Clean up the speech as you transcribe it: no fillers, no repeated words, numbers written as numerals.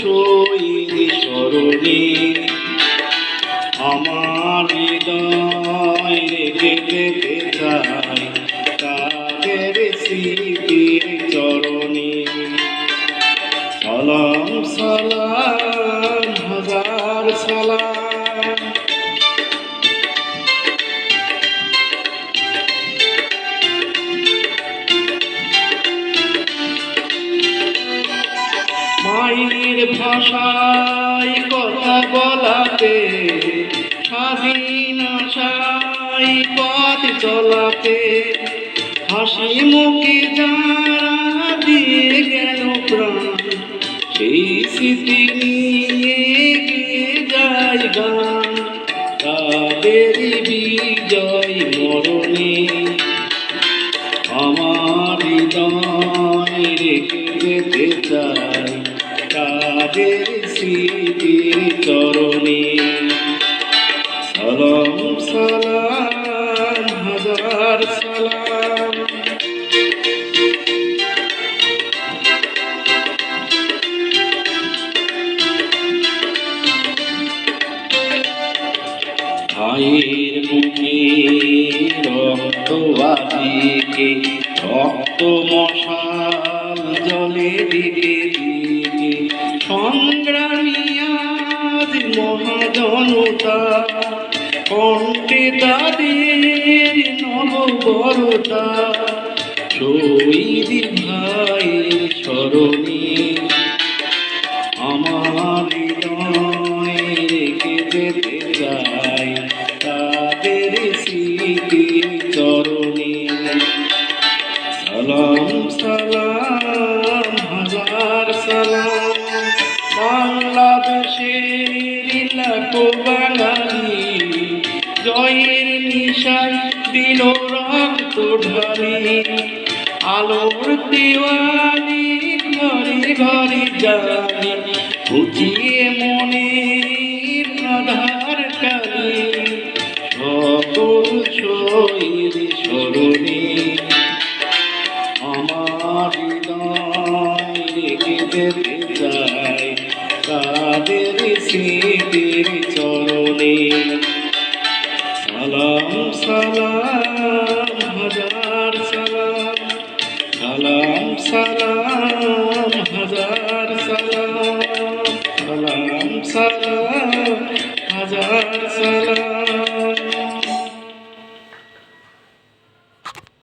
শহীদ স্মরণে আমার হৃদয় রেখে যেতে চাই তাদের স্মৃতির চরণে। সালাম সালাম হাজার সালাম, মায়ের ভাষায় কথা বলাতে, স্বাধীন আশায় পথ চলাতে, হাসি মুখে যারা দিয়ে গেল প্রাণ, সেই স্মৃতি নিয়ে গিয়ে যায় গান। তাদের বিজয় মরণে আমার হৃদয় রেখে যেতে চাই তাদের স্মৃতির চরণে। সালাম সালাম হাজার সালাম, ভাইয়ের বুকে রক্ত বাজিকে রক্ত মশাল জলে দিকে দিকে, সংগ্রামী আজ মহাজনতা, কণ্ঠে তাদের নববরতা, শহীদ ভাইয়ের স্মরণে আমার হৃদয় রেখে যেতে চাই তাদের স্মৃতির চরণে। সালাম সালাম হাজার সালাম, বাংলাদেশের লাখো বাঙালি জয়ের নিশায় দিল রক্ত ঢালি, আলোর দেওয়ালি ঘরে ঘরে জানি, বুঝিয়ে মনে আধার কালি, সকল শহীদ স্মরণে আমার হৃদয় রেখে যেতে চাই তাদের স্মৃতির চরণে। সালাম সালাম হাজার সালাম, সালাম সালাম হাজার সালাম, সালাম সালাম হাজার সালাম।